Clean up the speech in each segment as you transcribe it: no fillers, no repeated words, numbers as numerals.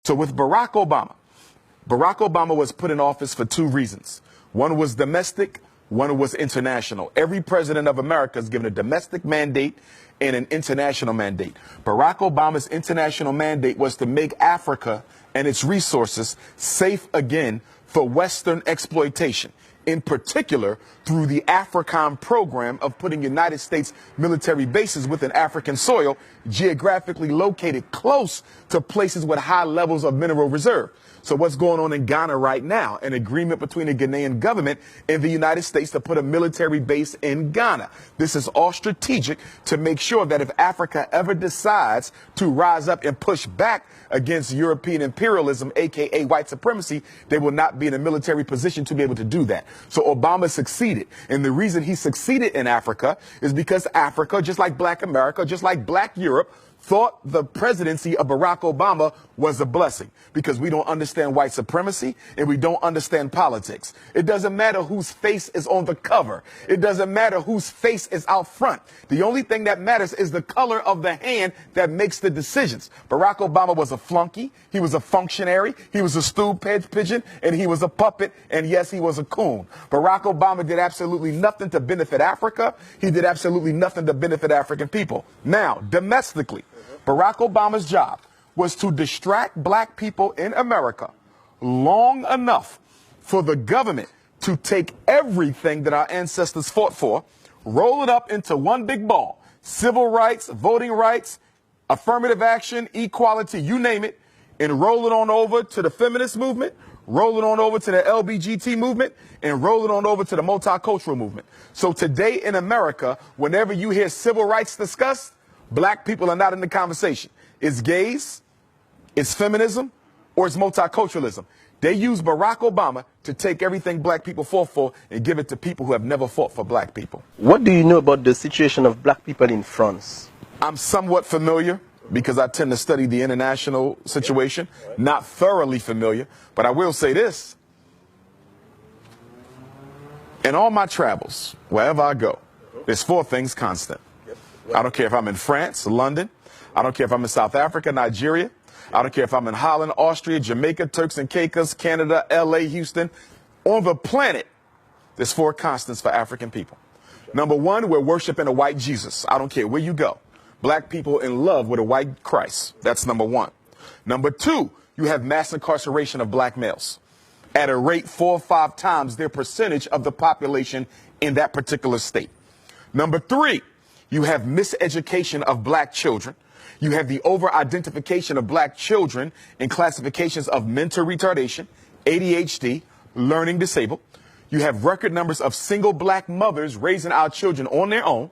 So with Barack Obama was put in office for two reasons. One was domestic, one was international. Every president of America is given a domestic mandate and an international mandate. Barack Obama's international mandate was to make Africa and its resources safe again for Western exploitation, in particular through the AFRICOM program of putting United States military bases within African soil, geographically located close to places with high levels of mineral reserve. So what's going on in Ghana right now? An agreement between the Ghanaian government and the United States to put a military base in Ghana. This is all strategic to make sure that if Africa ever decides to rise up and push back against European imperialism, aka white supremacy, they will not be in a military position to be able to do that. So Obama succeeded. And the reason he succeeded in Africa is because Africa, just like Black America, just like Black Europe, thought the presidency of Barack Obama was a blessing because we don't understand white supremacy and we don't understand politics. It doesn't matter whose face is on the cover. It doesn't matter whose face is out front. The only thing that matters is the color of the hand that makes the decisions. Barack Obama was a flunky. He was a functionary. He was a stool pigeon, and he was a puppet. And yes, he was a coon. Barack Obama did absolutely nothing to benefit Africa. He did absolutely nothing to benefit African people. Now, domestically, Barack Obama's job was to distract Black people in America long enough for the government to take everything that our ancestors fought for, roll it up into one big ball: civil rights, voting rights, affirmative action, equality, you name it, and roll it on over to the feminist movement, roll it on over to the LGBT movement, and roll it on over to the multicultural movement. So today in America, whenever you hear civil rights discussed, Black people are not in the conversation. It's gays, it's feminism, or it's multiculturalism. They use Barack Obama to take everything Black people fought for and give it to people who have never fought for Black people. What do you know about the situation of Black people in France? I'm somewhat familiar because I tend to study the international situation. Not thoroughly familiar, but I will say this. In all my travels, wherever I go, there's four things constant. I don't care if I'm in France, London. I don't care if I'm in South Africa, Nigeria. I don't care if I'm in Holland, Austria, Jamaica, Turks and Caicos, Canada, LA, Houston. On the planet, there's four constants for African people. Number one, we're worshiping a white Jesus. I don't care where you go. Black people in love with a white Christ. That's number one. Number two, you have mass incarceration of Black males at a rate 4 or 5 times their percentage of the population in that particular state. Number three, you have miseducation of Black children. You have the over-identification of Black children in classifications of mental retardation, ADHD, learning disabled. You have record numbers of single Black mothers raising our children on their own,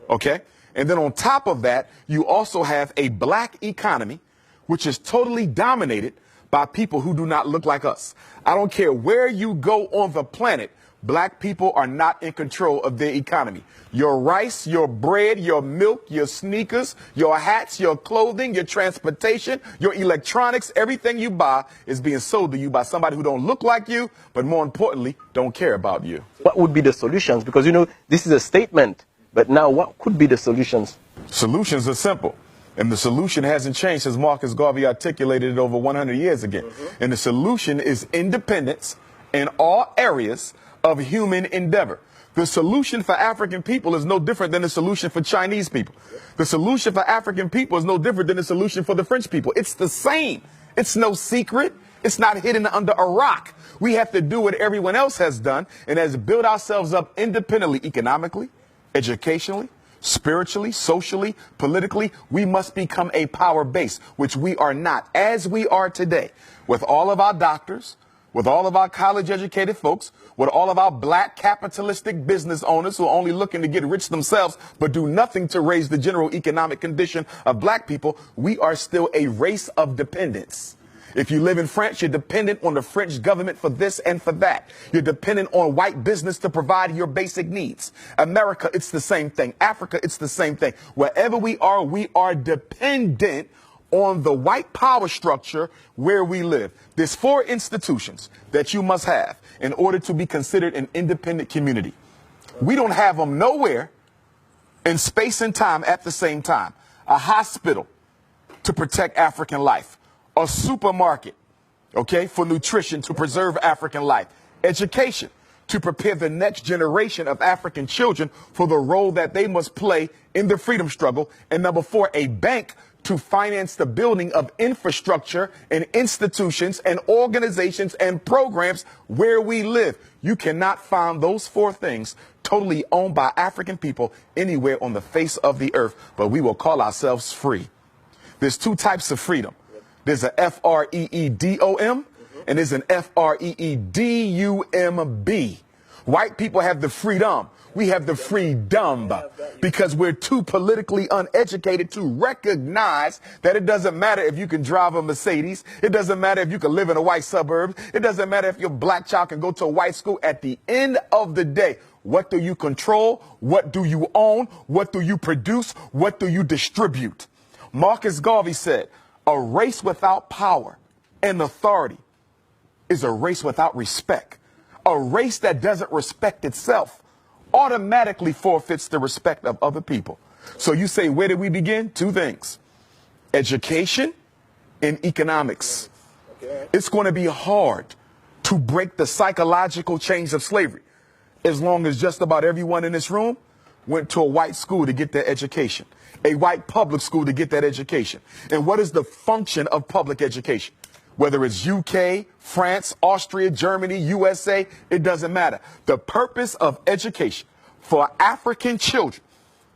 okay? And then on top of that, you also have a Black economy, which is totally dominated by people who do not look like us. I don't care where you go on the planet, Black people are not in control of their economy. Your rice, your bread, your milk, your sneakers, your hats, your clothing, your transportation, your electronics, everything you buy is being sold to you by somebody who don't look like you, but more importantly, don't care about you. What would be the solutions? Because, you know, this is a statement, but now what could be the solutions? Solutions are simple. And the solution hasn't changed since Marcus Garvey articulated it over 100 years ago. And the solution is independence in all areas of human endeavor. The solution for African people is no different than the solution for Chinese people. The solution for African people is no different than the solution for the French people. It's the same. It's no secret. It's not hidden under a rock. We have to do what everyone else has done, and as build ourselves up independently, economically, educationally, spiritually, socially, politically. We must become a power base, which we are not, as we are today, with all of our doctors, with all of our college-educated folks, with all of our Black capitalistic business owners who are only looking to get rich themselves but do nothing to raise the general economic condition of Black people. We are still a race of dependence. If you live in France, you're dependent on the French government for this and for that. You're dependent on white business to provide your basic needs. America, it's the same thing. Africa, it's the same thing. Wherever we are dependent on the white power structure where we live. There's 4 institutions that you must have in order to be considered an independent community. We don't have them nowhere in space and time at the same time. A hospital to protect African life. a supermarket, okay, for nutrition to preserve African life, education to prepare the next generation of African children for the role that they must play in the freedom struggle, and number 4, a bank to finance the building of infrastructure and institutions and organizations and programs where we live. You cannot find those 4 things totally owned by African people anywhere on the face of the earth, but we will call ourselves free. There's 2 types of freedom. There's a F-R-E-E-D-O-M and there's an F-R-E-E-D-U-M-B. White people have the freedom. We have the freedom because we're too politically uneducated to recognize that it doesn't matter if you can drive a Mercedes. It doesn't matter if you can live in a white suburb. It doesn't matter if your black child can go to a white school. At the end of the day, what do you control? What do you own? What do you produce? What do you distribute? Marcus Garvey said, a race without power and authority is a race without respect. A race that doesn't respect itself automatically forfeits the respect of other people. So you say, where did we begin? 2 things, education and economics. It's going to be hard to break the psychological chains of slavery as long as just about everyone in this room went to a white school to get their education, a white public school to get that education. And what is the function of public education? Whether it's UK, France, Austria, Germany, USA, it doesn't matter. The purpose of education for African children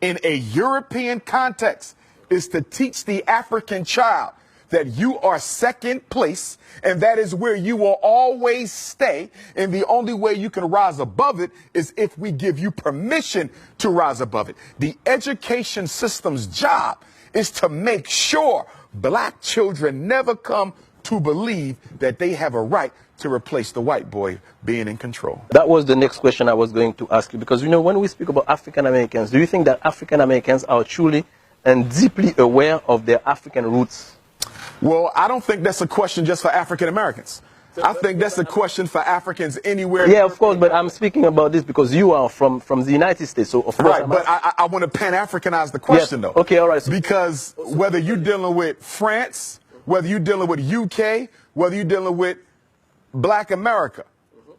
in a European context is to teach the African child that you are second place and that is where you will always stay. And the only way you can rise above it is if we give you permission to rise above it. The education system's job is to make sure black children never come to believe that they have a right to replace the white boy being in control. That was the next question I was going to ask you, because, you know, when we speak about African Americans, do you think that African Americans are truly and deeply aware of their African roots? Well, I don't think that's a question just for African Americans. I think that's a question for Africans anywhere. Yeah, of course, but I'm speaking about this because you are from the United States, so of course. Right, but I want to Pan-Africanize the question, though. Okay, all right. So because whether you're dealing with France, whether you're dealing with UK, whether you're dealing with Black America,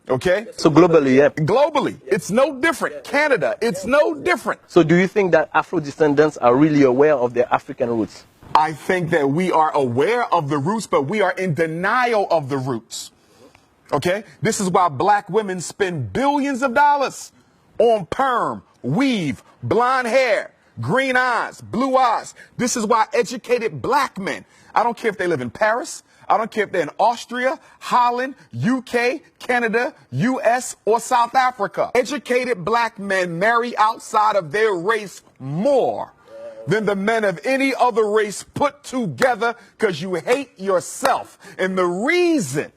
okay? So globally, yeah. Globally, it's no different. Canada, it's no different. So do you think that Afro-descendants are really aware of their African roots? I think that we are aware of the roots, but we are in denial of the roots, okay? This is why black women spend billions of dollars on perm, weave, blonde hair, green eyes, blue eyes. This is why educated black men, I don't care if they live in Paris, I don't care if they're in Austria, Holland, UK, Canada, US, or South Africa. Educated black men marry outside of their race more than the men of any other race put together because you hate yourself. And the reason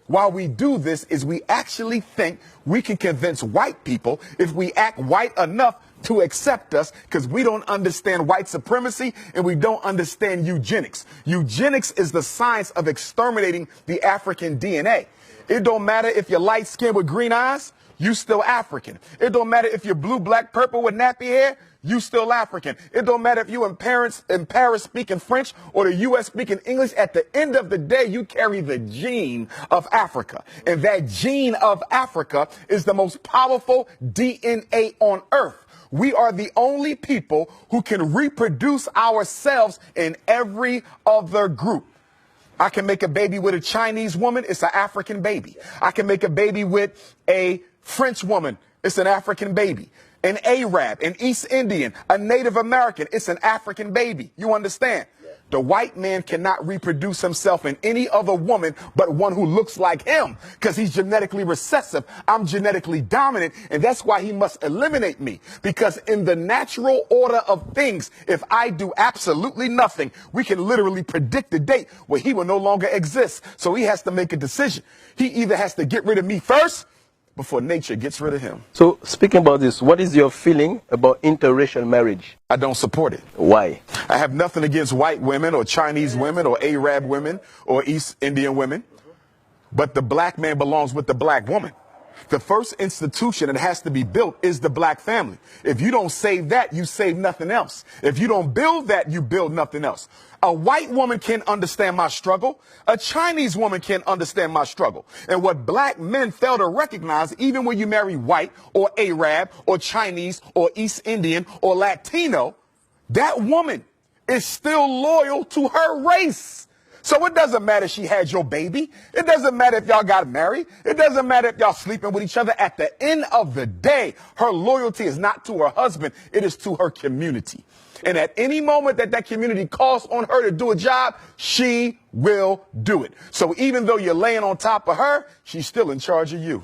why we do this is we actually think we can convince white people if we act white enough to accept us, because we don't understand white supremacy and we don't understand eugenics. Eugenics is the science of exterminating the African DNA. It don't matter if you're light skinned with green eyes, you still African. It don't matter if you're blue, black, purple with nappy hair, you still African. It don't matter if you in Paris speaking French or the US speaking English. At the end of the day, you carry the gene of Africa. And that gene of Africa is the most powerful DNA on earth. We are the only people who can reproduce ourselves in every other group. I can make a baby with a Chinese woman, it's an African baby. I can make a baby with a French woman, it's an African baby. An Arab, an East Indian, a Native American, it's an African baby. You understand? The white man cannot reproduce himself in any other woman but one who looks like him, because he's genetically recessive. I'm genetically dominant, and that's why he must eliminate me. Because in the natural order of things, if I do absolutely nothing, we can literally predict the date where he will no longer exist. So he has to make a decision. He either has to get rid of me first before nature gets rid of him. So speaking about this, what is your feeling about interracial marriage? I don't support it. Why? I have nothing against white women or Chinese women or Arab women or East Indian women, but the black man belongs with the black woman. The first institution that has to be built is the black family. If you don't save that, you save nothing else. If you don't build that, you build nothing else. A white woman can understand my struggle. A Chinese woman can understand my struggle. And what black men fail to recognize, even when you marry white or Arab or Chinese or East Indian or Latino, that woman is still loyal to her race. So it doesn't matter if she had your baby. It doesn't matter if y'all got married. It doesn't matter if y'all sleeping with each other. At the end of the day, her loyalty is not to her husband. It is to her community. And at any moment that community calls on her to do a job, she will do it. So even though you're laying on top of her, she's still in charge of you.